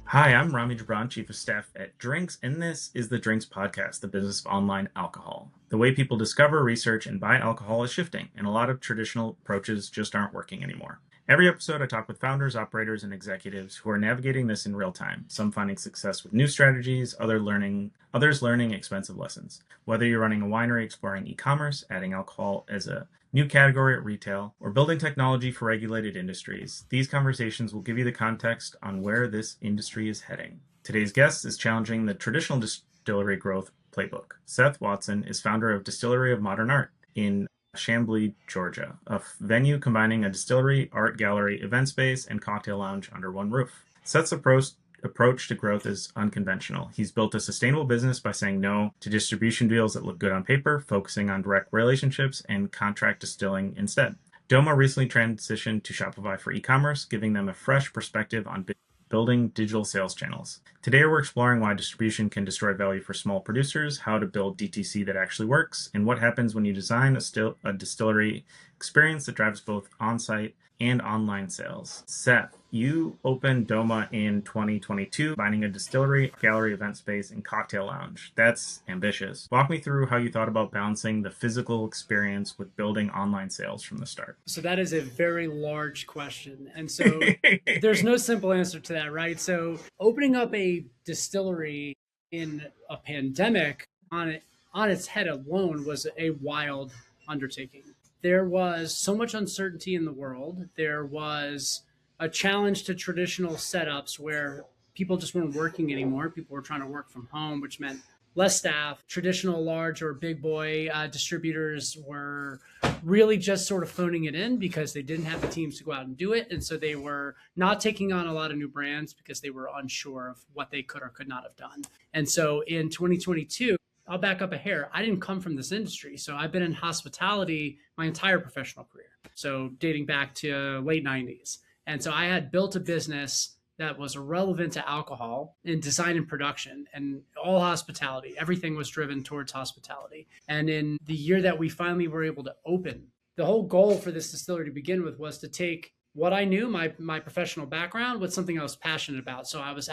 Hi, I'm Rami Jubran, Chief of Staff at Drinks, and this is the Drinks Podcast, the business of online alcohol. The way people discover, research, and buy alcohol is shifting, and a lot of traditional approaches just aren't working anymore. Every episode, I talk with founders, operators, and executives who are navigating this in real time, some finding success with new strategies, others learning expensive lessons. Whether you're running a winery exploring e-commerce, adding alcohol as a new category at retail, or building technology for regulated industries, these conversations will give you the context on where this industry is heading. Today's guest is challenging the traditional distillery growth playbook. Seth Watson is founder of Distillery of Modern Art in Chamblee, Georgia, a venue combining a distillery, art gallery, event space, and cocktail lounge under one roof. Seth's approach to growth is unconventional. He's built a sustainable business by saying no to distribution deals that look good on paper, focusing on direct relationships and contract distilling instead. Doma recently transitioned to Shopify for e-commerce, giving them a fresh perspective on building digital sales channels. Today, we're exploring why distribution can destroy value for small producers, how to build DTC that actually works, and what happens when you design a distillery experience that drives both on-site and online sales. Seth, you opened Doma in 2022, combining a distillery, gallery, event space, and cocktail lounge. That's ambitious. Walk me through how you thought about balancing the physical experience with building online sales from the start. So that is a very large question. And so there's no simple answer to that, right? So opening up a distillery in a pandemic on its head alone was a wild undertaking. There was so much uncertainty in the world. There was a challenge to traditional setups where people just weren't working anymore. People were trying to work from home, which meant less staff. Traditional large or big boy distributors were really just sort of phoning it in because they didn't have the teams to go out and do it. And so they were not taking on a lot of new brands because they were unsure of what they could or could not have done. And so in 2022, I'll back up a hair. I didn't come from this industry. So I've been in hospitality my entire professional career. So dating back to late 90s. And so I had built a business that was relevant to alcohol in design and production and all hospitality. Everything was driven towards hospitality. And in the year that we finally were able to open, the whole goal for this distillery to begin with was to take what I knew, my professional background, with something I was passionate about. So I was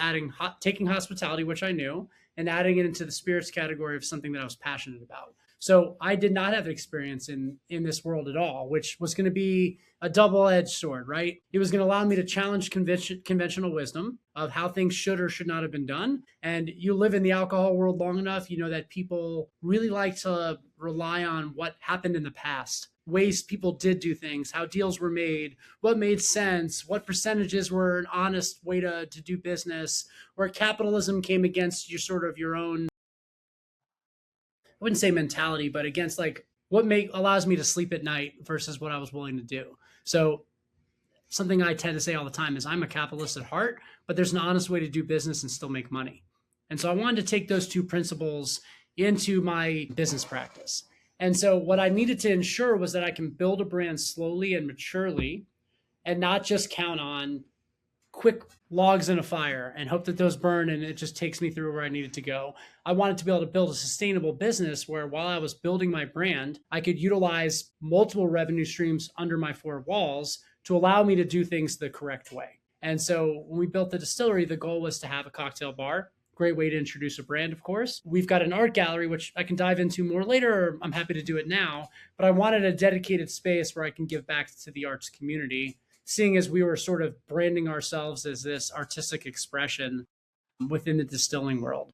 taking hospitality, which I knew, and adding it into the spirits category of something that I was passionate about. So I did not have experience in this world at all, which was going to be a double-edged sword, right? It was going to allow me to challenge conventional wisdom of how things should or should not have been done. And you live in the alcohol world long enough, you know that people really like to rely on what happened in the past, ways people did do things, how deals were made, what made sense, what percentages were an honest way to do business, where capitalism came against your own, I wouldn't say mentality, but against like what allows me to sleep at night versus what I was willing to do. So something I tend to say all the time is I'm a capitalist at heart, but there's an honest way to do business and still make money. And so I wanted to take those two principles into my business practice. And so what I needed to ensure was that I can build a brand slowly and maturely and not just count on quick logs in a fire and hope that those burn and it just takes me through where I needed to go. I wanted to be able to build a sustainable business where while I was building my brand, I could utilize multiple revenue streams under my four walls to allow me to do things the correct way. And so when we built the distillery, the goal was to have a cocktail bar. Great way to introduce a brand, of course. We've got an art gallery, which I can dive into more later, or I'm happy to do it now. But I wanted a dedicated space where I can give back to the arts community, seeing as we were sort of branding ourselves as this artistic expression within the distilling world.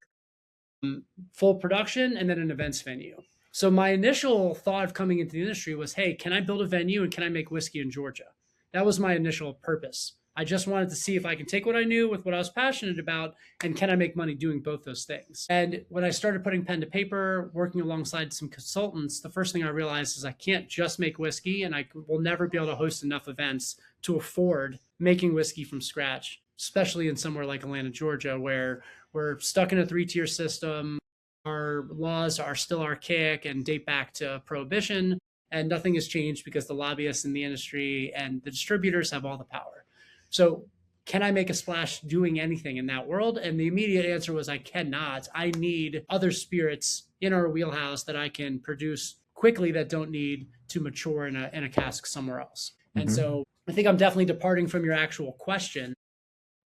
Full production and then an events venue. So my initial thought of coming into the industry was, hey, can I build a venue and can I make whiskey in Georgia? That was my initial purpose. I just wanted to see if I can take what I knew with what I was passionate about and can I make money doing both those things? And when I started putting pen to paper, working alongside some consultants, the first thing I realized is I can't just make whiskey and I will never be able to host enough events to afford making whiskey from scratch, especially in somewhere like Atlanta, Georgia, where we're stuck in a 3-tier system. Our laws are still archaic and date back to Prohibition, and nothing has changed because the lobbyists in the industry and the distributors have all the power. So can I make a splash doing anything in that world? And the immediate answer was I cannot. I need other spirits in our wheelhouse that I can produce quickly that don't need to mature in a cask somewhere else. And Mm-hmm. so I think I'm definitely departing from your actual question.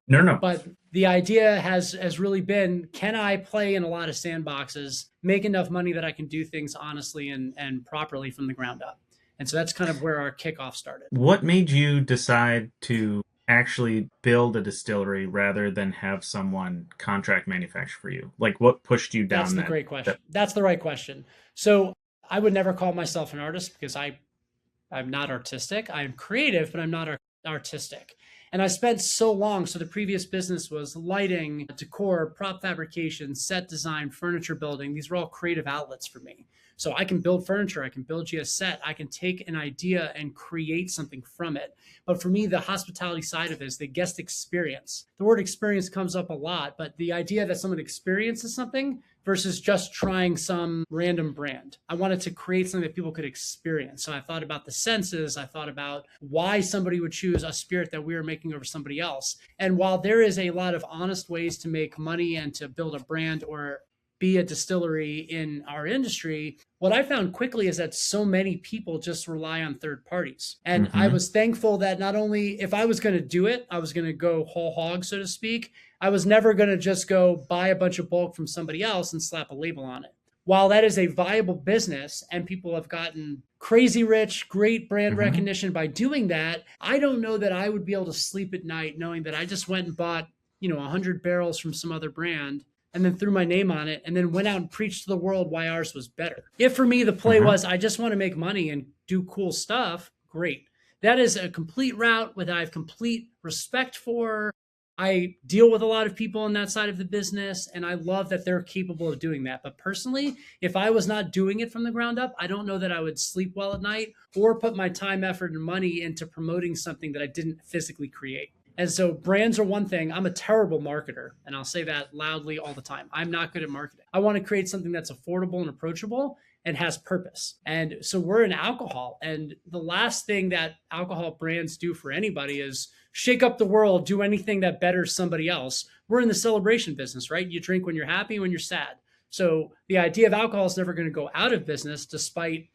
No, no. But the idea has really been, can I play in a lot of sandboxes, make enough money that I can do things honestly and properly from the ground up? And so that's kind of where our kickoff started. What made you decide to actually build a distillery rather than have someone contract manufacture for you? Like what pushed you That's down the that? great question. That's the right question. So I would never call myself an artist because I'm not artistic. I'm creative, but I'm not artistic. And I spent so long. So the previous business was lighting, decor, prop fabrication, set design, furniture building. These were all creative outlets for me. So I can build furniture, I can build you a set, I can take an idea and create something from it. But for me, the hospitality side of it is the guest experience. The word experience comes up a lot, but the idea that someone experiences something versus just trying some random brand. I wanted to create something that people could experience. So I thought about the senses. I thought about why somebody would choose a spirit that we were making over somebody else. And while there is a lot of honest ways to make money and to build a brand or be a distillery in our industry, what I found quickly is that so many people just rely on third parties. And I Mm-hmm. was thankful that not only if I was going to do it, I was going to go whole hog, so to speak. I was never going to just go buy a bunch of bulk from somebody else and slap a label on it. While that is a viable business and people have gotten crazy rich, great brand Mm-hmm. recognition by doing that, I don't know that I would be able to sleep at night knowing that I just went and bought, 100 barrels from some other brand and then threw my name on it and then went out and preached to the world why ours was better. If for me, the play Mm-hmm. was, I just want to make money and do cool stuff, great. That is a complete route that I have complete respect for. I deal with a lot of people on that side of the business, and I love that they're capable of doing that. But personally, if I was not doing it from the ground up, I don't know that I would sleep well at night or put my time, effort, and money into promoting something that I didn't physically create. And so brands are one thing. I'm a terrible marketer, and I'll say that loudly all the time. I'm not good at marketing. I want to create something that's affordable and approachable and has purpose. And so we're in alcohol. And the last thing that alcohol brands do for anybody is shake up the world, do anything that betters somebody else. We're in the celebration business, right? You drink when you're happy, when you're sad. So the idea of alcohol is never going to go out of business despite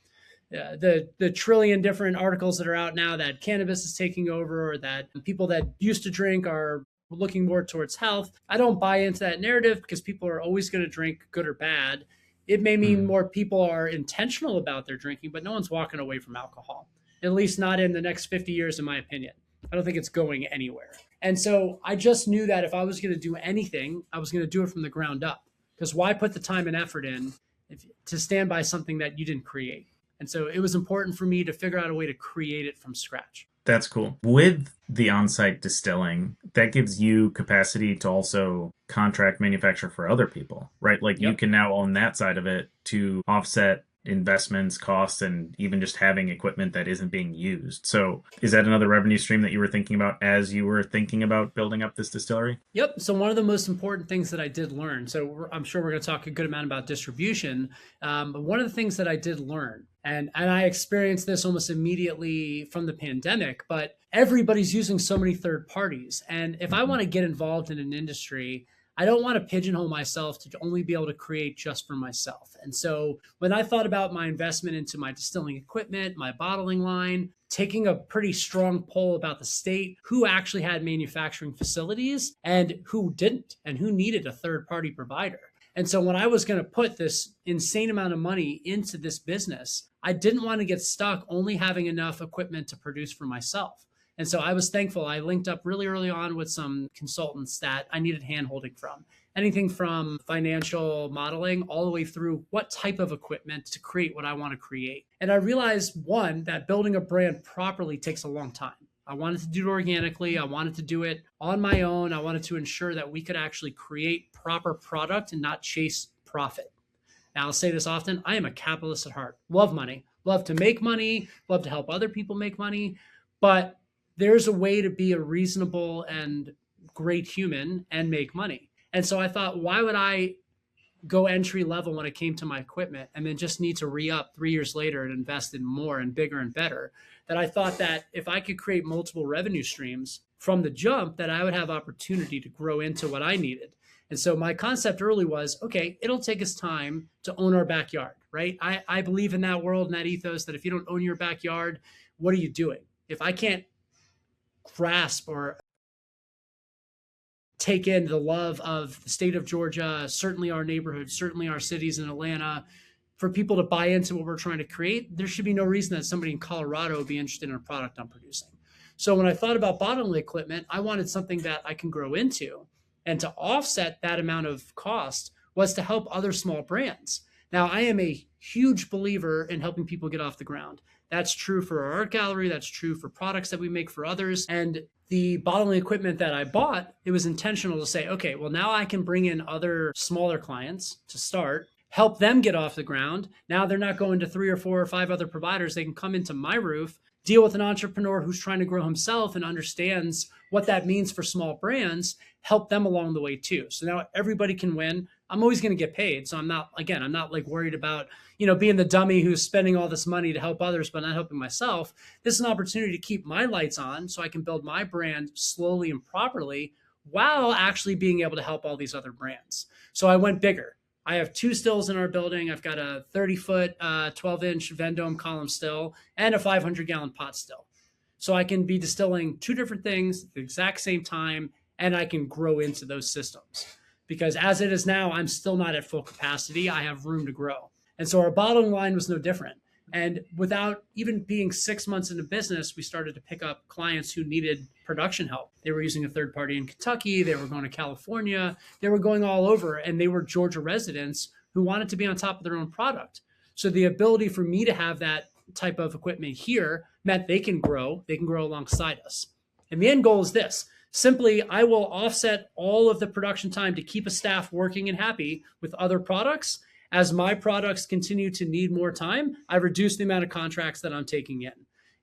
the trillion different articles that are out now that cannabis is taking over or that people that used to drink are looking more towards health. I don't buy into that narrative because people are always going to drink, good or bad. It may mean more people are intentional about their drinking, but no one's walking away from alcohol, at least not in the next 50 years, in my opinion. I don't think it's going anywhere. And so I just knew that if I was going to do anything, I was going to do it from the ground up. Because why put the time and effort in to stand by something that you didn't create? And so it was important for me to figure out a way to create it from scratch. That's cool. With the on-site distilling, that gives you capacity to also contract manufacture for other people, right? Like you can now own that side of it to offset investments, costs, and even just having equipment that isn't being used. So is that another revenue stream that you were thinking about as you were thinking about building up this distillery? Yep. So one of the most important things that I did learn, so I'm sure we're going to talk a good amount about distribution, but one of the things that I did learn, and I experienced this almost immediately from the pandemic, but everybody's using so many third parties. And if I want to get involved in an industry, I don't want to pigeonhole myself to only be able to create just for myself. And so when I thought about my investment into my distilling equipment, my bottling line, taking a pretty strong poll about the state, who actually had manufacturing facilities and who didn't, and who needed a third party provider. And so when I was going to put this insane amount of money into this business, I didn't want to get stuck only having enough equipment to produce for myself. And so I was thankful. I linked up really early on with some consultants that I needed handholding from. Anything from financial modeling all the way through what type of equipment to create what I want to create. And I realized, one, that building a brand properly takes a long time. I wanted to do it organically. I wanted to do it on my own. I wanted to ensure that we could actually create proper product and not chase profit. Now, I'll say this often. I am a capitalist at heart. Love money. Love to make money. Love to help other people make money. But there's a way to be a reasonable and great human and make money. And so I thought, why would I go entry level when it came to my equipment and then just need to re-up 3 years later and invest in more and bigger and better? That I thought that if I could create multiple revenue streams from the jump, that I would have opportunity to grow into what I needed. And so my concept early was, okay, it'll take us time to own our backyard, right? I believe in that world and that ethos that if you don't own your backyard, what are you doing? If I can't grasp or take in the love of the state of Georgia, certainly our neighborhoods, certainly our cities in Atlanta, for people to buy into what we're trying to create, there should be no reason that somebody in Colorado would be interested in a product I'm producing. So when I thought about bottling equipment, I wanted something that I can grow into. And to offset that amount of cost was to help other small brands. Now, I am a huge believer in helping people get off the ground. That's true for our art gallery. That's true for products that we make for others. And the bottling equipment that I bought, it was intentional to say, okay, well, now I can bring in other smaller clients to start, help them get off the ground. Now they're not going to 3 or 4 or 5 other providers. They can come into my roof, deal with an entrepreneur who's trying to grow himself and understands what that means for small brands, help them along the way too. So now everybody can win. I'm always going to get paid. So I'm not like worried about, being the dummy who's spending all this money to help others, but not helping myself. This is an opportunity to keep my lights on so I can build my brand slowly and properly while actually being able to help all these other brands. So I went bigger. I have 2 stills in our building. I've got a 30-foot, 12-inch Vendome column still and a 500-gallon pot still. So I can be distilling 2 different things at the exact same time, and I can grow into those systems. Because as it is now, I'm still not at full capacity. I have room to grow. And so our bottling line was no different. And without even being 6 months into business, we started to pick up clients who needed production help. They were using a third party in Kentucky. They were going to California. They were going all over, and they were Georgia residents who wanted to be on top of their own product. So the ability for me to have that type of equipment here meant they can grow alongside us. And the end goal is this. Simply, I will offset all of the production time to keep a staff working and happy with other products. As my products continue to need more time, I reduce the amount of contracts that I'm taking in.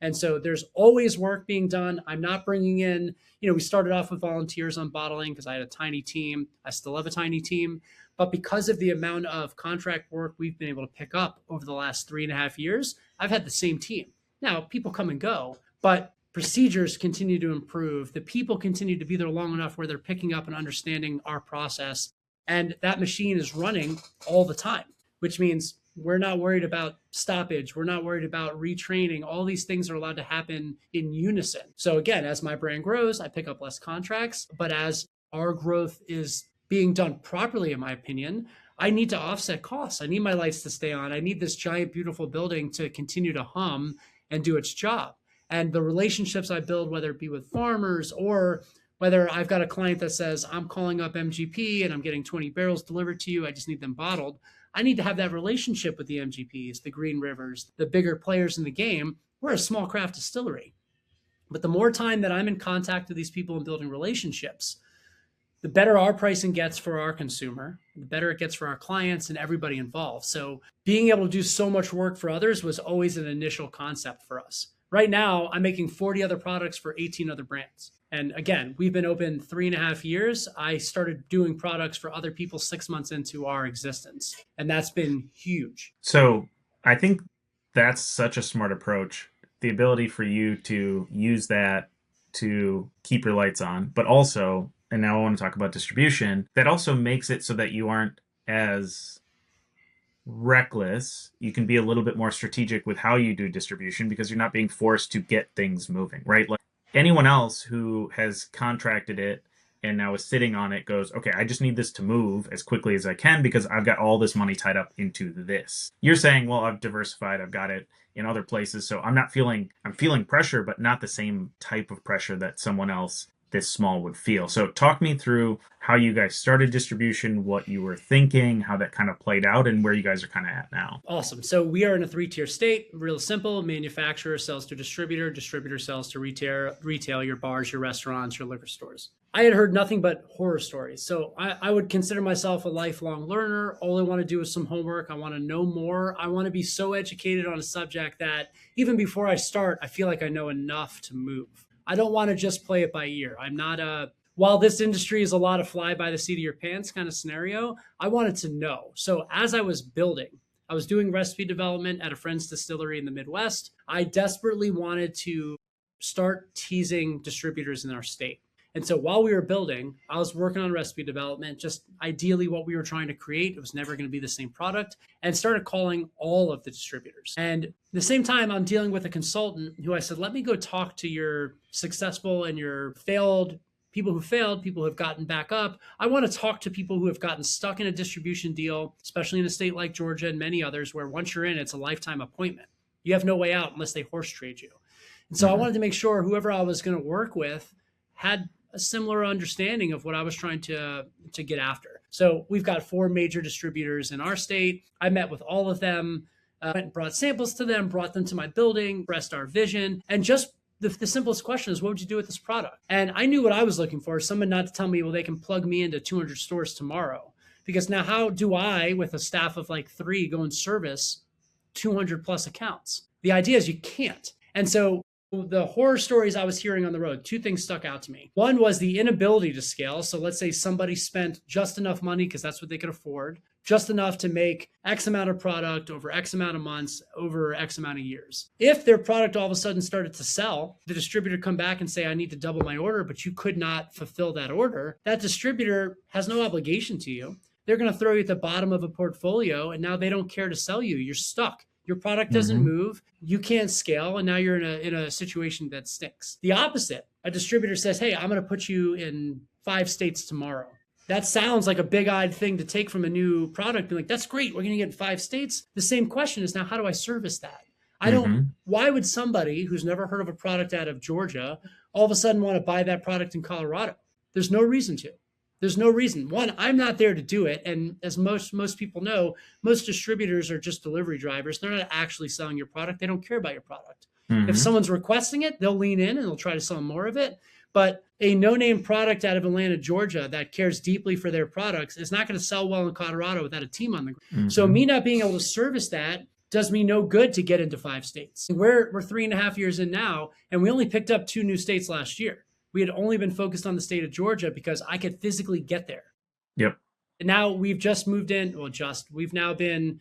And so there's always work being done. I'm not bringing in, we started off with volunteers on bottling because I had a tiny team. I still have a tiny team. But because of the amount of contract work we've been able to pick up over the last 3.5 years, I've had the same team. Now, people come and go, but procedures continue to improve. The people continue to be there long enough where they're picking up and understanding our process. And that machine is running all the time, which means we're not worried about stoppage. We're not worried about retraining. All these things are allowed to happen in unison. So again, as my brand grows, I pick up less contracts. But as our growth is being done properly, in my opinion, I need to offset costs. I need my lights to stay on. I need this giant, beautiful building to continue to hum and do its job. And the relationships I build, whether it be with farmers or whether I've got a client that says, I'm calling up MGP and I'm getting 20 barrels delivered to you, I just need them bottled. I need to have that relationship with the MGPs, the Green Rivers, the bigger players in the game. We're a small craft distillery. But the more time that I'm in contact with these people and building relationships, the better our pricing gets for our consumer, the better it gets for our clients and everybody involved. So being able to do so much work for others was always an initial concept for us. Right now, I'm making 40 other products for 18 other brands. And again, we've been open 3.5 years. I started doing products for other people 6 months into our existence. And that's been huge. So I think that's such a smart approach. The ability for you to use that to keep your lights on, but also, and now I want to talk about distribution, that also makes it so that you aren't as reckless. You can be a little bit more strategic with how you do distribution because you're not being forced to get things moving, right? Like anyone else who has contracted it and now is sitting on it goes, okay, I just need this to move as quickly as I can because I've got all this money tied up into this. You're saying, well, I've diversified, I've got it in other places, so I'm feeling pressure, but not the same type of pressure that someone else this small would feel. So talk me through how you guys started distribution, what you were thinking, how that kind of played out, and where you guys are kind of at now. Awesome. So we are in a 3-tier state, real simple. Manufacturer sells to distributor, distributor sells to retail, your bars, your restaurants, your liquor stores. I had heard nothing but horror stories. So I would consider myself a lifelong learner. All I want to do is some homework. I want to know more. I want to be so educated on a subject that even before I start, I feel like I know enough to move. I don't want to just play it by ear. I'm not while this industry is a lot of fly by the seat of your pants kind of scenario, I wanted to know. So as I was building, I was doing recipe development at a friend's distillery in the Midwest. I desperately wanted to start teasing distributors in our state. And so while we were building, I was working on recipe development, just ideally what we were trying to create. It was never going to be the same product, and started calling all of the distributors. And at the same time, I'm dealing with a consultant who I said, let me go talk to your successful and your failed people who failed, people who have gotten back up. I want to talk to people who have gotten stuck in a distribution deal, especially in a state like Georgia and many others, where once you're in, it's a lifetime appointment. You have no way out unless they horse trade you. And so I wanted to make sure whoever I was going to work with had a similar understanding of what I was trying to get after. So we've got 4 major distributors in our state. I met with all of them, went and brought samples to them, brought them to my building, expressed our vision, and just the simplest question is, what would you do with this product? And I knew what I was looking for, someone not to tell me, well, they can plug me into 200 stores tomorrow. Because now how do I, with a staff of like 3, go and service 200 plus accounts? The idea is you can't. And so the horror stories I was hearing on the road, 2 things stuck out to me. One was the inability to scale. So let's say somebody spent just enough money, because that's what they could afford, just enough to make X amount of product over X amount of months, over X amount of years. If their product all of a sudden started to sell, the distributor come back and say, I need to double my order, but you could not fulfill that order. That distributor has no obligation to you. They're going to throw you at the bottom of a portfolio, and now they don't care to sell you. You're stuck. Your product doesn't move. You can't scale. And now you're in a situation that stinks. The opposite, a distributor says, hey, I'm going to put you in 5 states tomorrow. That sounds like a big-eyed thing to take from a new product. And like, that's great. We're going to get 5 states. The same question is now, how do I service that? Why would somebody who's never heard of a product out of Georgia all of a sudden want to buy that product in Colorado? There's no reason to. There's no reason. One, I'm not there to do it. And as most people know, most distributors are just delivery drivers. They're not actually selling your product. They don't care about your product. If someone's requesting it, they'll lean in and they'll try to sell more of it. But a no-name product out of Atlanta, Georgia that cares deeply for their products is not going to sell well in Colorado without a team on the ground. So me not being able to service that does me no good to get into 5 states. We're 3.5 years in now, and we only picked up 2 new states last year. We had only been focused on the state of Georgia because I could physically get there. Yep. And now we've just moved in. We've now been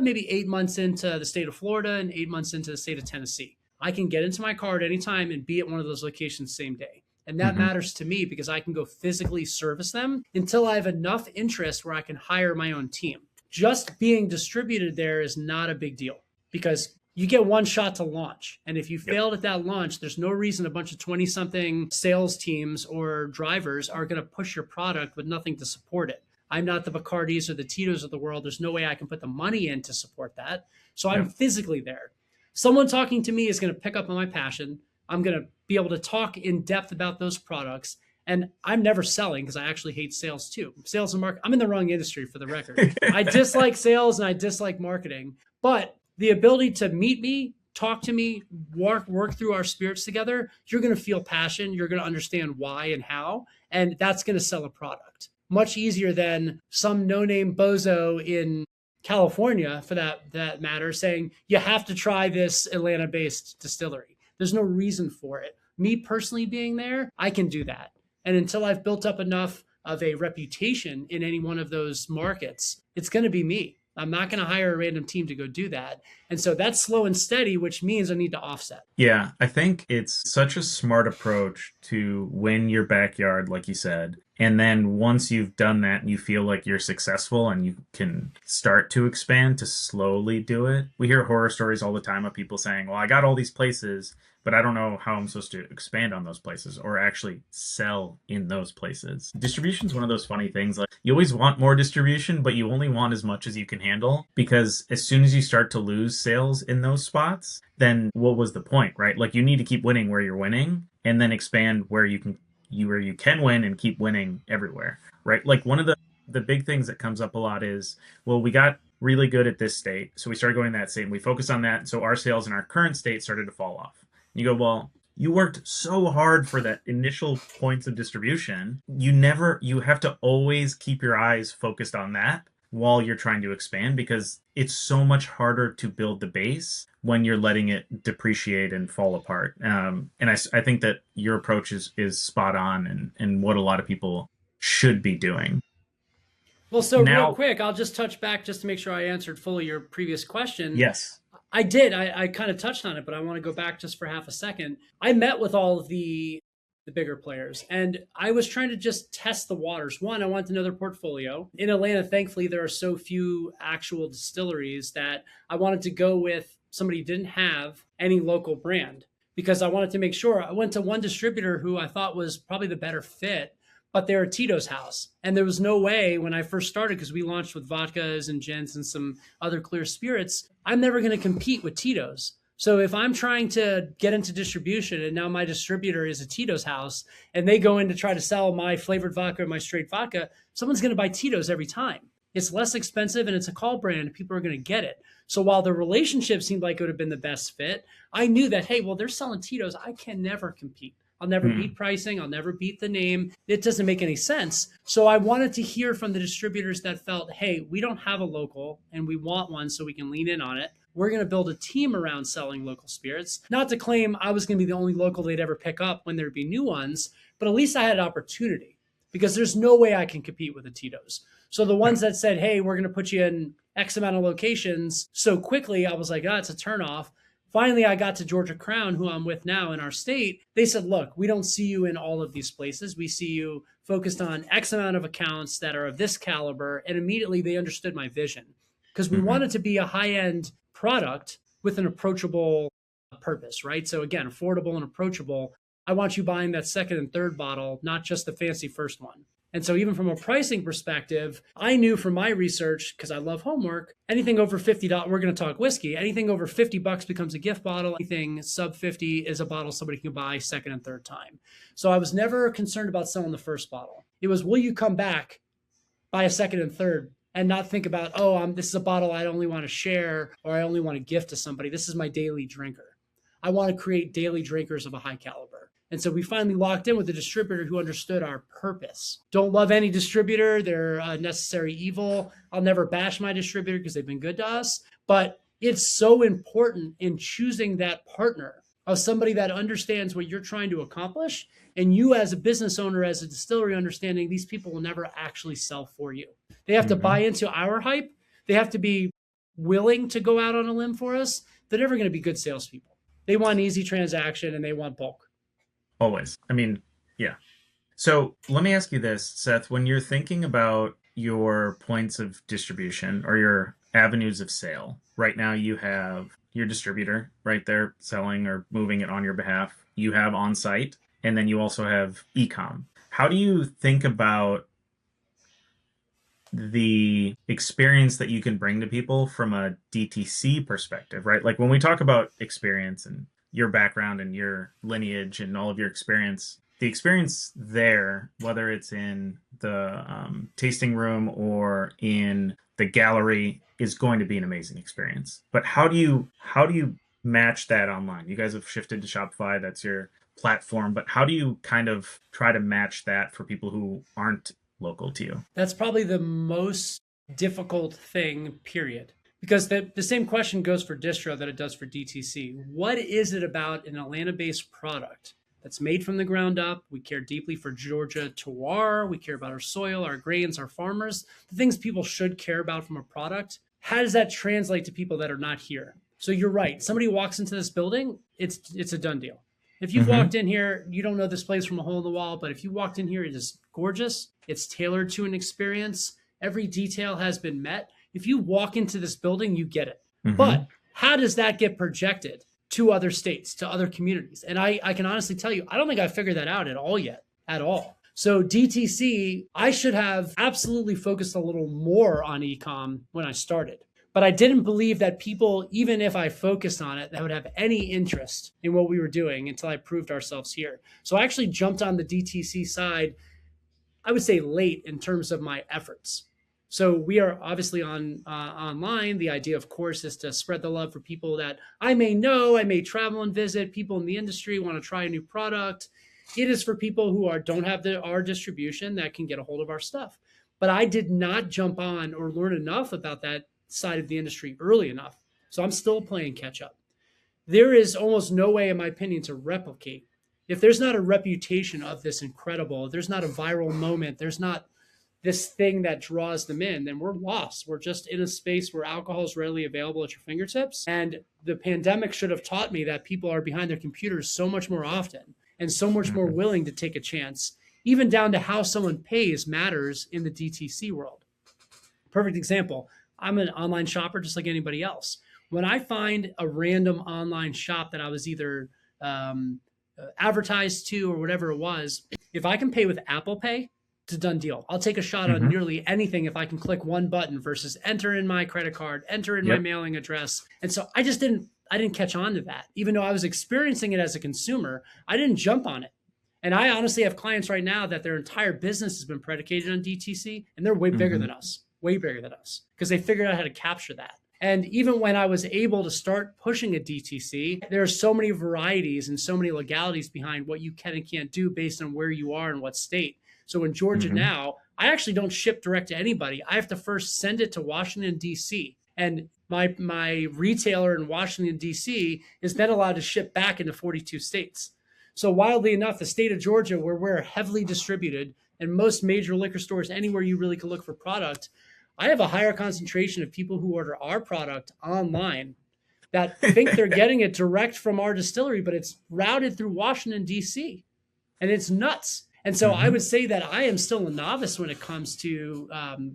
maybe 8 months into the state of Florida and 8 months into the state of Tennessee. I can get into my car at any time and be at one of those locations same day. And that matters to me because I can go physically service them until I have enough interest where I can hire my own team. Just being distributed there is not a big deal because you get one shot to launch. And if you failed at that launch, there's no reason a bunch of 20-something sales teams or drivers are going to push your product with nothing to support it. I'm not the Bacardis or the Tito's of the world. There's no way I can put the money in to support that. So I'm physically there. Someone talking to me is going to pick up on my passion. I'm going to be able to talk in depth about those products. And I'm never selling because I actually hate sales too. Sales and marketing. I'm in the wrong industry for the record. I dislike sales and I dislike marketing. But the ability to meet me, talk to me, work through our spirits together, you're going to feel passion. You're going to understand why and how. And that's going to sell a product. Much easier than some no-name bozo in California, for that matter, saying, you have to try this Atlanta-based distillery. There's no reason for it. Me personally being there, I can do that. And until I've built up enough of a reputation in any one of those markets, it's going to be me. I'm not going to hire a random team to go do that. And so that's slow and steady, which means I need to offset. Yeah, I think it's such a smart approach to win your backyard, like you said. And then once you've done that and you feel like you're successful and you can start to expand, to slowly do it. We hear horror stories all the time of people saying, well, I got all these places, but I don't know how I'm supposed to expand on those places or actually sell in those places. Distribution is one of those funny things. Like, you always want more distribution, but you only want as much as you can handle, because as soon as you start to lose sales in those spots, then what was the point, right? Like, you need to keep winning where you're winning and then expand where you can win and keep winning everywhere, right? Like, one of the big things that comes up a lot is, well, we got really good at this state, so we started going to that state and we focused on that, so our sales in our current state started to fall off. You go, well, you worked so hard for that initial points of distribution. You have to always keep your eyes focused on that while you're trying to expand, because it's so much harder to build the base when you're letting it depreciate and fall apart. And I think that your approach is spot on and what a lot of people should be doing. Well, so real quick, I'll just touch back just to make sure I answered fully your previous question. Yes. I did. I kind of touched on it, but I want to go back just for half a second. I met with all of the the bigger players. And I was trying to just test the waters. One, I wanted to know their portfolio. In Atlanta, thankfully, there are so few actual distilleries that I wanted to go with somebody who didn't have any local brand, because I wanted to make sure. I went to one distributor who I thought was probably the better fit, but they're a Tito's house. And there was no way when I first started, because we launched with vodkas and gins and some other clear spirits, I'm never going to compete with Tito's. So if I'm trying to get into distribution and now my distributor is a Tito's house and they go in to try to sell my flavored vodka or my straight vodka, someone's going to buy Tito's every time. It's less expensive and it's a call brand and people are going to get it. So while the relationship seemed like it would have been the best fit, I knew that, hey, well, they're selling Tito's. I can never compete. I'll never beat pricing. I'll never beat the name. It doesn't make any sense. So I wanted to hear from the distributors that felt, hey, we don't have a local and we want one so we can lean in on it. We're going to build a team around selling local spirits. Not to claim I was going to be the only local they'd ever pick up when there'd be new ones, but at least I had an opportunity, because there's no way I can compete with the Tito's. So the ones that said, hey, we're going to put you in X amount of locations so quickly, I was like, oh, it's a turnoff. Finally, I got to Georgia Crown, who I'm with now in our state. They said, look, we don't see you in all of these places. We see you focused on X amount of accounts that are of this caliber. And immediately they understood my vision, because we wanted to be a high-end product with an approachable purpose, right? So again, affordable and approachable. I want you buying that second and third bottle, not just the fancy first one. And so even from a pricing perspective, I knew from my research, because I love homework, anything over $50, we're going to talk whiskey, anything over $50 becomes a gift bottle. Anything sub 50 is a bottle somebody can buy second and third time. So I was never concerned about selling the first bottle. It was, will you come back, buy a second and third, and not think about, oh, this is a bottle I only want to share or I only want to gift to somebody. This is my daily drinker. I want to create daily drinkers of a high caliber. And so we finally locked in with a distributor who understood our purpose. Don't love any distributor. They're a necessary evil. I'll never bash my distributor because they've been good to us. But it's so important in choosing that partner of somebody that understands what you're trying to accomplish. And you as a business owner, as a distillery, understanding these people will never actually sell for you. They have to buy into our hype. They have to be willing to go out on a limb for us. They're never going to be good salespeople. They want an easy transaction and they want bulk. Always. I mean, yeah. So let me ask you this, Seth, when you're thinking about your points of distribution or your avenues of sale, right now you have your distributor right there selling or moving it on your behalf. You have on-site, and then you also have e-com. How do you think about the experience that you can bring to people from a DTC perspective, right? Like when we talk about experience and your background and your lineage and all of your experience, the experience there, whether it's in the tasting room or in the gallery, is going to be an amazing experience. But how do you match that online? You guys have shifted to Shopify, that's your platform, but how do you kind of try to match that for people who aren't local to you? That's probably the most difficult thing, period. Because the same question goes for distro that it does for DTC. What is it about an Atlanta-based product that's made from the ground up? We care deeply for Georgia terroir. We care about our soil, our grains, our farmers, the things people should care about from a product. How does that translate to people that are not here? So you're right. Somebody walks into this building, it's a done deal. If you've walked in here, you don't know this place from a hole in the wall, but if you walked in here, it is gorgeous. It's tailored to an experience. Every detail has been met. If you walk into this building, you get it. But how does that get projected to other states, to other communities? And I can honestly tell you, I don't think I figured that out at all yet, at all. So DTC, I should have absolutely focused a little more on e-com when I started. But I didn't believe that people, even if I focused on it, that would have any interest in what we were doing until I proved ourselves here. So I actually jumped on the DTC side, I would say late in terms of my efforts. So we are obviously on online. The idea, of course, is to spread the love for people that I may know, I may travel and visit, people in the industry want to try a new product. It is for people who don't have our distribution that can get a hold of our stuff. But I did not jump on or learn enough about that side of the industry early enough. So I'm still playing catch up. There is almost no way, in my opinion, to replicate. If there's not a reputation of this incredible, if there's not a viral moment, there's not this thing that draws them in, then we're lost. We're just in a space where alcohol is readily available at your fingertips. And the pandemic should have taught me that people are behind their computers so much more often. and so much more willing to take a chance. Even down to how someone pays matters in the DTC world. Perfect example. I'm an online shopper just like anybody else. When I find a random online shop that I was either advertised to or whatever it was, if I can pay with Apple Pay, it's a done deal. I'll take a shot on nearly anything if I can click one button versus enter in my credit card, enter in my mailing address. And so I didn't catch on to that. Even though I was experiencing it as a consumer, I didn't jump on it. And I honestly have clients right now that their entire business has been predicated on DTC, and they're way bigger than us, because they figured out how to capture that. And even when I was able to start pushing a DTC, there are so many varieties and so many legalities behind what you can and can't do based on where you are and what state. So in Georgia now, I actually don't ship direct to anybody. I have to first send it to Washington, D.C. And my retailer in Washington, D.C. is then allowed to ship back into 42 states. So wildly enough, the state of Georgia, where we're heavily distributed, and most major liquor stores, anywhere you really could look for product, I have a higher concentration of people who order our product online that think they're getting it direct from our distillery, but it's routed through Washington, D.C. And it's nuts. And so I would say that I am still a novice when it comes to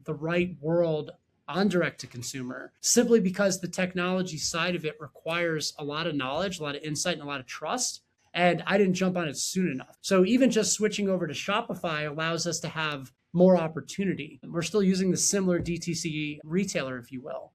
the right world on direct to consumer, simply because the technology side of it requires a lot of knowledge, a lot of insight, and a lot of trust. And I didn't jump on it soon enough. So even just switching over to Shopify allows us to have more opportunity. We're still using the similar DTC retailer, if you will,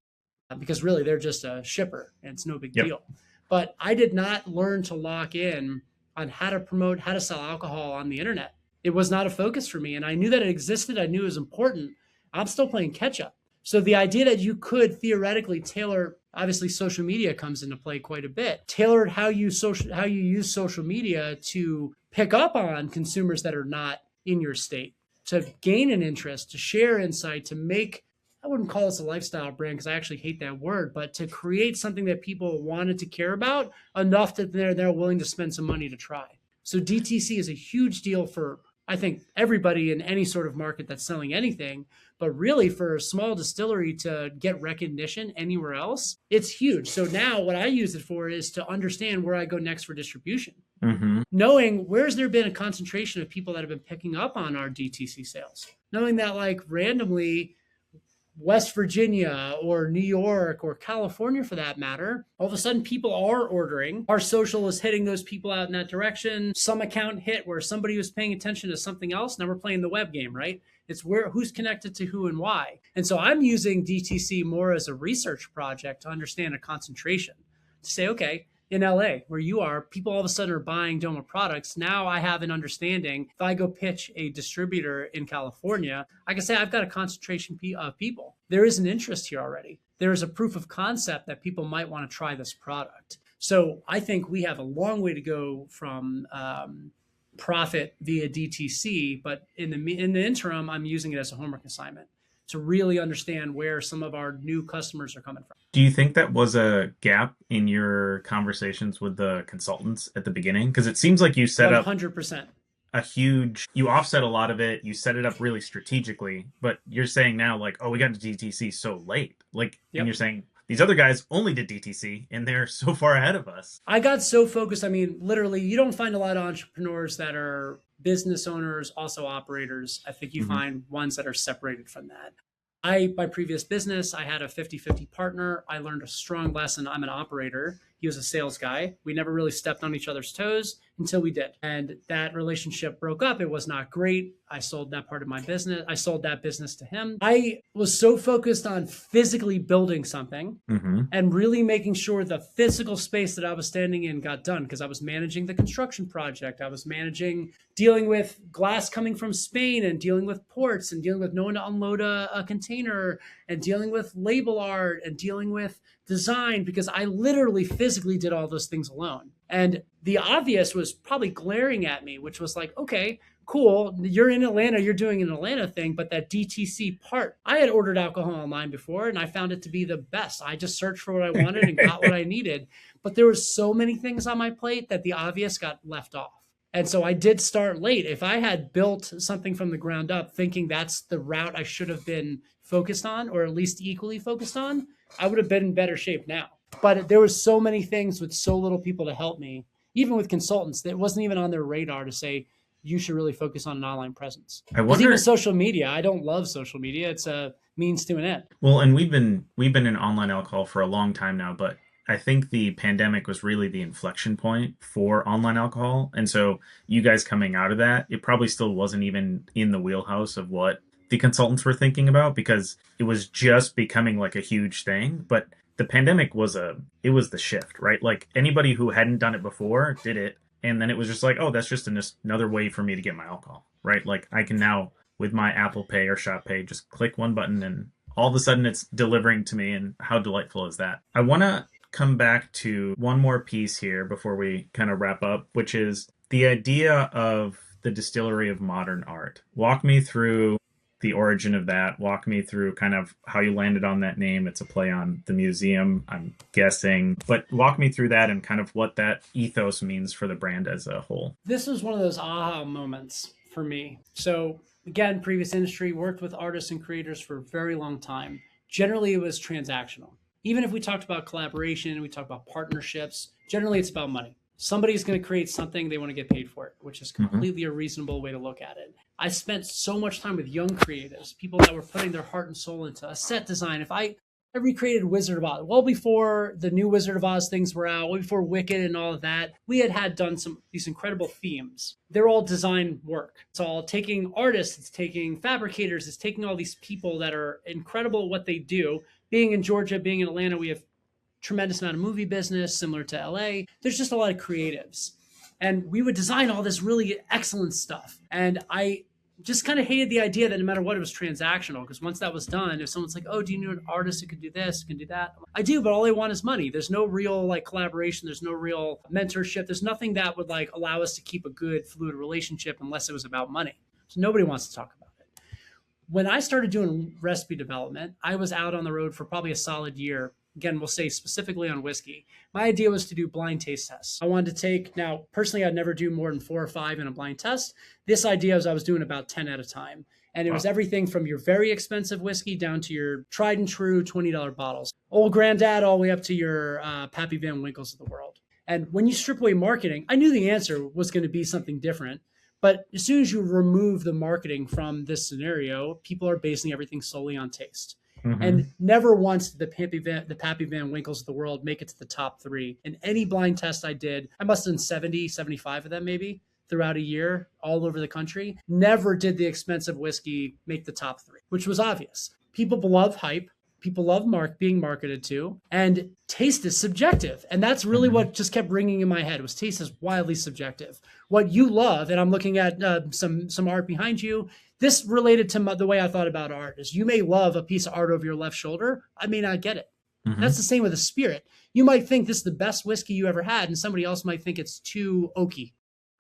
because really they're just a shipper and it's no big deal. But I did not learn to lock in on how to promote, how to sell alcohol on the internet. It was not a focus for me. And I knew that it existed. I knew it was important. I'm still playing catch up. So the idea that you could theoretically tailor, obviously social media comes into play quite a bit, tailor how you use social media to pick up on consumers that are not in your state, to gain an interest, to share insight, to make, I wouldn't call this a lifestyle brand because I actually hate that word, but to create something that people wanted to care about enough that they're willing to spend some money to try. So DTC is a huge deal for, I think, everybody in any sort of market that's selling anything, but really for a small distillery to get recognition anywhere else, it's huge. So now what I use it for is to understand where I go next for distribution. Knowing where's there been a concentration of people that have been picking up on our DTC sales. Knowing that like randomly West Virginia or New York or California for that matter, all of a sudden people are ordering. Our social is hitting those people out in that direction. Some account hit where somebody was paying attention to something else. Now we're playing the web game, right? It's who's connected to who and why. And so I'm using DTC more as a research project to understand a concentration. To say, okay, in LA, where you are, people all of a sudden are buying Doma products. Now I have an understanding. If I go pitch a distributor in California, I can say I've got a concentration of people. There is an interest here already. There is a proof of concept that people might want to try this product. So I think we have a long way to go from profit via DTC, but in the interim, I'm using it as a homework assignment to really understand where some of our new customers are coming from. Do you think that was a gap in your conversations with the consultants at the beginning? Because it seems like you set 100%. up you offset a lot of it, you set it up really strategically, but you're saying now like, oh, we got to DTC so late. Like, and you're saying these other guys only did DTC and they're so far ahead of us. I got so focused. I mean, literally, you don't find a lot of entrepreneurs that are business owners, also operators. I think you find ones that are separated from that. My previous business, I had a 50-50 partner. I learned a strong lesson. I'm an operator. He was a sales guy. We never really stepped on each other's toes until we did. And that relationship broke up. It was not great. I sold that part of my business. I sold that business to him. I was so focused on physically building something and really making sure the physical space that I was standing in got done, because I was managing the construction project. I was dealing with glass coming from Spain and dealing with ports and dealing with knowing to unload a container and dealing with label art and dealing with design, because I literally physically did all those things alone. And the obvious was probably glaring at me, which was like, okay, cool. You're in Atlanta, you're doing an Atlanta thing, but that DTC part, I had ordered alcohol online before and I found it to be the best. I just searched for what I wanted and got what I needed. But there were so many things on my plate that the obvious got left off. And so I did start late. If I had built something from the ground up, thinking that's the route I should have been focused on, or at least equally focused on, I would have been in better shape now. But there was so many things with so little people to help me. even with consultants, that wasn't even on their radar to say, you should really focus on an online presence. I Because even wonder. social media, I don't love social media. It's a means to an end. Well, and we've been in online alcohol for a long time now, but I think the pandemic was really the inflection point for online alcohol. And so you guys coming out of that, it probably still wasn't even in the wheelhouse of what the consultants were thinking about because it was just becoming like a huge thing. But the pandemic it was the shift, right? Like anybody who hadn't done it before did it. And then it was just like, oh, that's just another way for me to get my alcohol, right? Like I can now with my Apple Pay or Shop Pay, just click one button and all of a sudden it's delivering to me. And how delightful is that? I want to come back to one more piece here before we kind of wrap up, which is the idea of the Distillery of Modern Art. Walk me through the origin of that. Walk me through kind of how you landed on that name. It's a play on the museum, I'm guessing. But walk me through that and kind of what that ethos means for the brand as a whole. This was one of those aha moments for me. So again, previous industry, worked with artists and creators for a very long time. Generally, it was transactional. Even if we talked about collaboration, we talked about partnerships, generally it's about money. Somebody's going to create something, they want to get paid for it, which is completely a reasonable way to look at it. I spent so much time with young creatives, people that were putting their heart and soul into a set design. If I recreated Wizard of Oz, well before the new Wizard of Oz things were out, well before Wicked and all of that, we had done these incredible themes. They're all design work. It's all taking artists, it's taking fabricators, it's taking all these people that are incredible at what they do. Being in Georgia, being in Atlanta, we have tremendous amount of movie business, similar to LA. There's just a lot of creatives. And we would design all this really excellent stuff. And I just kind of hated the idea that no matter what, it was transactional. Because once that was done, if someone's like, oh, do you know an artist who could do this, who can do that? I do, but all they want is money. There's no real like collaboration. There's no real mentorship. There's nothing that would like allow us to keep a good fluid relationship unless it was about money. So nobody wants to talk about it. When I started doing recipe development, I was out on the road for probably a solid year. Again, we'll say specifically on whiskey. My idea was to do blind taste tests. I wanted to take, now personally, I'd never do more than 4 or 5 in a blind test. This idea was I was doing about 10 at a time. And it was everything from your very expensive whiskey down to your tried and true $20 bottles. Old Granddad all the way up to your Pappy Van Winkles of the world. And when you strip away marketing, I knew the answer was going to be something different. But as soon as you remove the marketing from this scenario, people are basing everything solely on taste. Mm-hmm. And never once did the Pappy Van Winkles of the world make it to the top 3. In any blind test I did, I must have done 70, 75 of them maybe throughout a year all over the country. Never did the expensive whiskey make the top 3, which was obvious. People love hype. People love being marketed to, and taste is subjective. And that's really what just kept ringing in my head was taste is wildly subjective. What you love, and I'm looking at some art behind you, this related to the way I thought about art is you may love a piece of art over your left shoulder. I may not get it. Mm-hmm. That's the same with a spirit. You might think this is the best whiskey you ever had, and somebody else might think it's too oaky.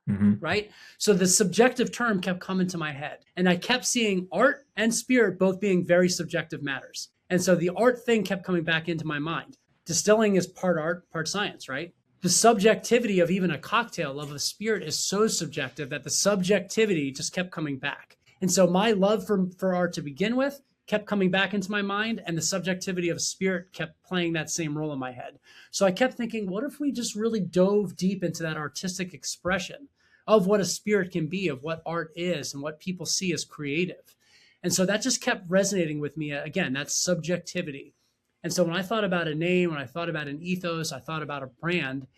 Mm-hmm. Right? So the subjective term kept coming to my head, and I kept seeing art and spirit both being very subjective matters. And so the art thing kept coming back into my mind. Distilling is part art, part science, right? The subjectivity of even a cocktail of a spirit is so subjective that the subjectivity just kept coming back. And so my love for art to begin with kept coming back into my mind, and the subjectivity of spirit kept playing that same role in my head. So I kept thinking, what if we just really dove deep into that artistic expression of what a spirit can be, of what art is, and what people see as creative? And so that just kept resonating with me. Again, that's subjectivity. And so when I thought about a name, when I thought about an ethos, I thought about a brand,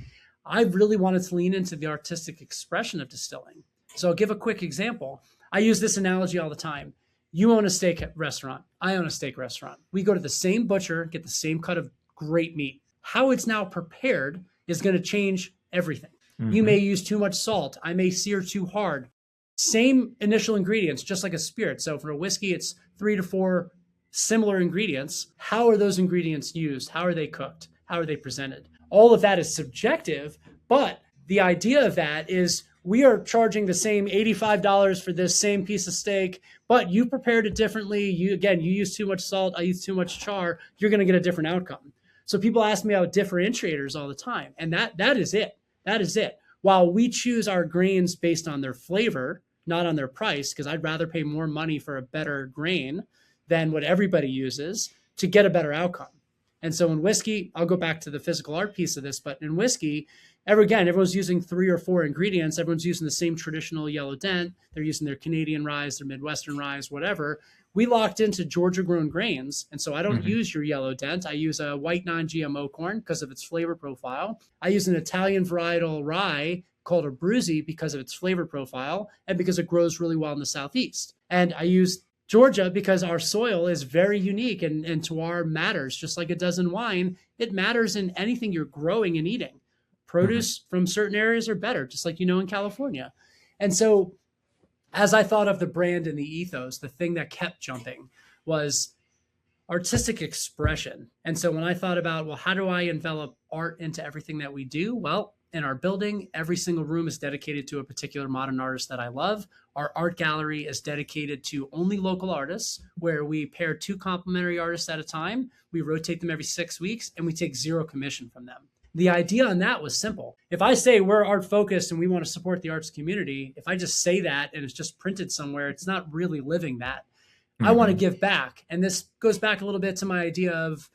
I really wanted to lean into the artistic expression of distilling. So I'll give a quick example. I use this analogy all the time. You own a steak restaurant. I own a steak restaurant. We go to the same butcher, get the same cut of great meat. How it's now prepared is going to change everything. Mm-hmm. You may use too much salt. I may sear too hard. Same initial ingredients, just like a spirit. So for a whiskey, it's 3 to 4 similar ingredients. How are those ingredients used? How are they cooked? How are they presented? All of that is subjective, but the idea of that is we are charging the same $85 for this same piece of steak, but you prepared it differently. You use too much salt. I use too much char. You're going to get a different outcome. So people ask me about differentiators all the time, and that is it. That is it. While we choose our grains based on their flavor, not on their price, because I'd rather pay more money for a better grain than what everybody uses to get a better outcome. And so in whiskey, I'll go back to the physical art piece of this, but in whiskey, everyone's using 3 or 4 ingredients. Everyone's using the same traditional yellow dent. They're using their Canadian rye, their Midwestern rye, whatever. We locked into Georgia grown grains. And so I don't use your yellow dent. I use a white non-GMO corn because of its flavor profile. I use an Italian varietal rye called a Abruzzi because of its flavor profile and because it grows really well in the Southeast. And I use Georgia because our soil is very unique and terroir matters, just like it does in wine. It matters in anything you're growing and eating. Produce from certain areas are better, just like in California. And so as I thought of the brand and the ethos, the thing that kept jumping was artistic expression. And so when I thought about, well, how do I envelop art into everything that we do? Well, in our building, every single room is dedicated to a particular modern artist that I love. Our art gallery is dedicated to only local artists, where we pair 2 complementary artists at a time. We rotate them every 6 weeks, and we take 0 commission from them. The idea on that was simple. If I say we're art focused and we want to support the arts community, if I just say that and it's just printed somewhere, it's not really living that. I want to give back. And this goes back a little bit to my idea of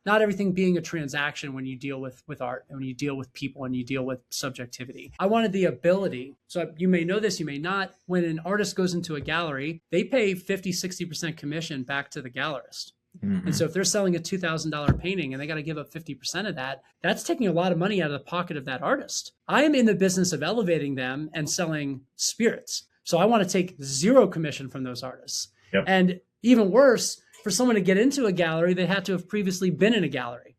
not everything being a transaction when you deal with art and when you deal with people and you deal with subjectivity. I wanted the ability. So you may know this, you may not. When an artist goes into a gallery, they pay 50, 60% commission back to the gallerist. And so if they're selling a $2,000 painting and they got to give up 50% of that, that's taking a lot of money out of the pocket of that artist. I am in the business of elevating them and selling spirits. So I want to take 0 commission from those artists. Yep. And even worse, for someone to get into a gallery, they have to have previously been in a gallery.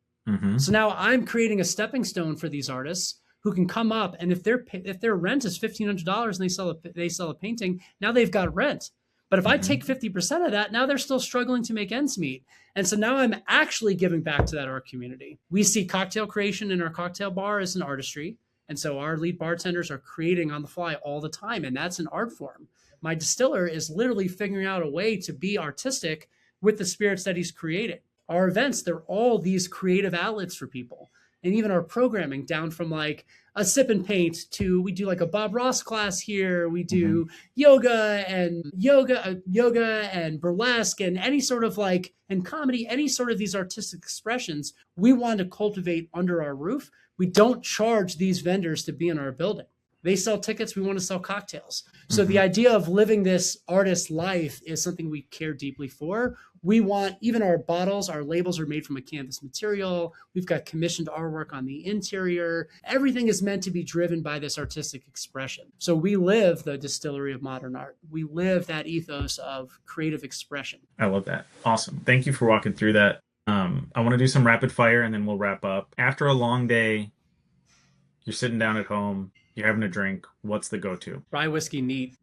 So now I'm creating a stepping stone for these artists who can come up, and if their rent is $1,500 and they sell a painting, now they've got rent. But if I take 50% of that, now they're still struggling to make ends meet. And so now I'm actually giving back to that art community. We see cocktail creation in our cocktail bar as an artistry. And so our lead bartenders are creating on the fly all the time. And that's an art form. My distiller is literally figuring out a way to be artistic with the spirits that he's created. Our events, they're all these creative outlets for people. And even our programming, down from like a sip and paint to, we do like a Bob Ross class here. We do yoga and burlesque and any sort of like, and comedy, any sort of these artistic expressions we want to cultivate under our roof. We don't charge these vendors to be in our building. They sell tickets. We want to sell cocktails. So the idea of living this artist life is something we care deeply for. We want, even our bottles, our labels are made from a canvas material. We've got commissioned artwork on the interior. Everything is meant to be driven by this artistic expression. So we live the Distillery of Modern Art. We live that ethos of creative expression. I love that. Awesome. Thank you for walking through that. I want to do some rapid fire and then we'll wrap up. After a long day, you're sitting down at home, you're having a drink. What's the go-to? Rye whiskey neat.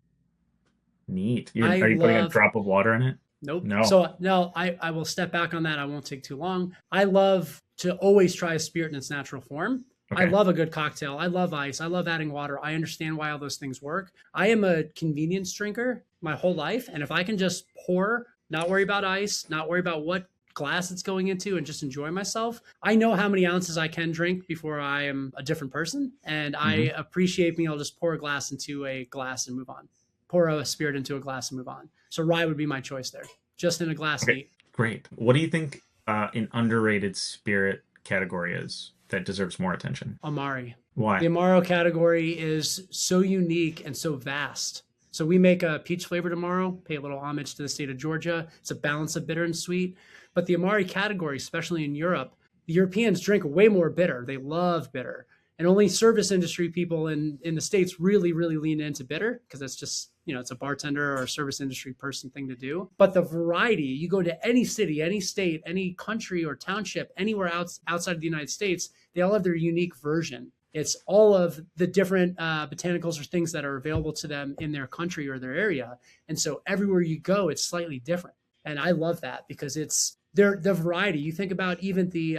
Neat. Are you putting a drop of water in it? Nope. No. So no, I will step back on that. I won't take too long. I love to always try a spirit in its natural form. Okay. I love a good cocktail. I love ice. I love adding water. I understand why all those things work. I am a convenience drinker my whole life. And if I can just pour, not worry about ice, not worry about what glass it's going into, and just enjoy myself, I know how many ounces I can drink before I am a different person. And I appreciate being able to just pour a glass into a glass and move on. Pour a spirit into a glass and move on. So rye would be my choice there. Just in a glass. Okay, great. What do you think an underrated spirit category is that deserves more attention? Amari. Why? The Amaro category is so unique and so vast. So we make a peach flavored Amaro, pay a little homage to the state of Georgia. It's a balance of bitter and sweet. But the Amari category, especially in Europe, the Europeans drink way more bitter. They love bitter. And only service industry people in the States really, really lean into bitter because it's just, it's a bartender or a service industry person thing to do. But the variety, you go to any city, any state, any country or township, anywhere outside of the United States, they all have their unique version. It's all of the different botanicals or things that are available to them in their country or their area. And so everywhere you go, it's slightly different. And I love that because it's the variety. You think about even the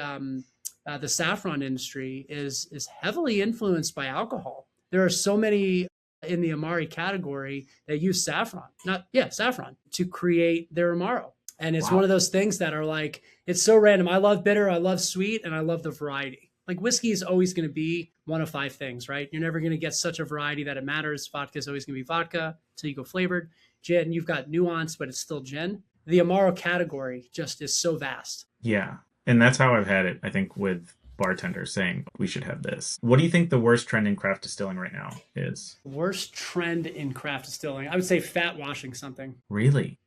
saffron industry is heavily influenced by alcohol. There are so many in the Amari category that use saffron to create their Amaro. And it's one of those things that are like, it's so random. I love bitter, I love sweet, and I love the variety. Like whiskey is always going to be one of 5 things, right? You're never going to get such a variety that it matters. Vodka is always going to be vodka until you go flavored. Gin, you've got nuance, but it's still gin. The Amaro category just is so vast. Yeah. And that's how I've had it, I think, with bartender saying, we should have this. What do you think the worst trend in craft distilling right now is? Worst trend in craft distilling, I would say fat washing something. Really?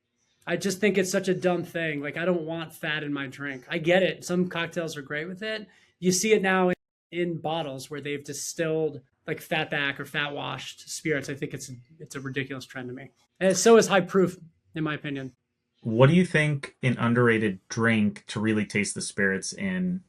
I just think it's such a dumb thing. Like, I don't want fat in my drink. I get it. Some cocktails are great with it. You see it now in bottles where they've distilled like fat back or fat washed spirits. I think it's a ridiculous trend to me. And so is high proof, in my opinion. What do you think an underrated drink to really taste the spirits in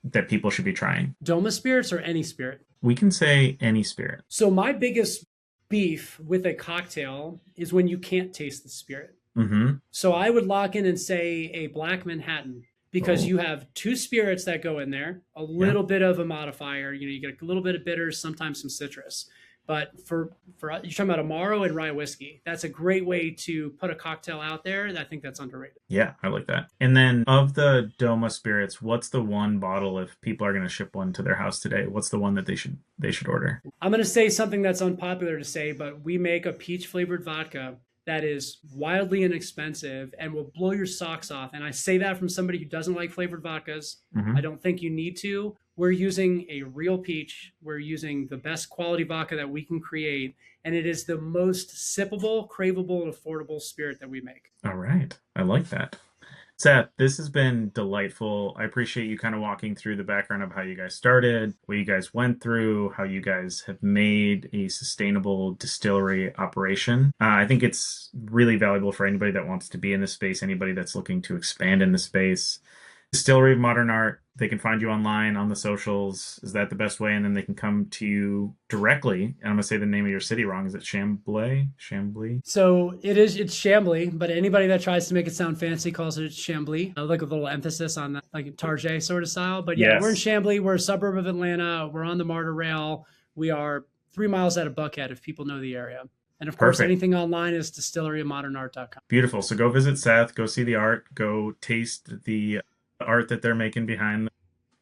that people should be trying? Doma spirits or any spirit? We can say any spirit. So my biggest beef with a cocktail is when you can't taste the spirit. Mm-hmm. So I would lock in and say a Black Manhattan because you have two spirits that go in there, a little bit of a modifier. You get a little bit of bitters, sometimes some citrus. But for you're talking about Amaro and rye whiskey, that's a great way to put a cocktail out there. I think that's underrated. Yeah, I like that. And then of the Doma spirits, what's the one bottle if people are going to ship one to their house today? What's the one that they should order? I'm going to say something that's unpopular to say, but we make a peach flavored vodka that is wildly inexpensive and will blow your socks off. And I say that from somebody who doesn't like flavored vodkas. Mm-hmm. I don't think you need to. We're using a real peach. We're using the best quality vodka that we can create. And it is the most sippable, craveable, and affordable spirit that we make. All right. I like that. Seth, this has been delightful. I appreciate you kind of walking through the background of how you guys started, what you guys went through, how you guys have made a sustainable distillery operation. I think it's really valuable for anybody that wants to be in this space, anybody that's looking to expand in the space. Distillery of Modern Art, they can find you online on the socials. Is that the best way? And then they can come to you directly. And I'm going to say the name of your city wrong. Is it Chambly? So it's Chambly, but anybody that tries to make it sound fancy calls it Chambly. Like a little emphasis on that, like a Target sort of style. But yeah, We're in Chambly. We're a suburb of Atlanta. We're on the MARTA rail. We are 3 miles out of Buckhead if people know the area. And of course, anything online is distilleryofmodernart.com. Beautiful. So go visit Seth, go see the art, go taste the art that they're making behind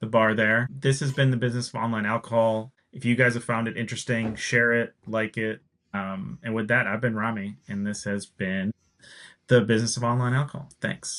the bar there. This has been the Business of Online Alcohol. If you guys have found it interesting, share it, like it. And with that, I've been Rami, and this has been the Business of Online Alcohol. Thanks.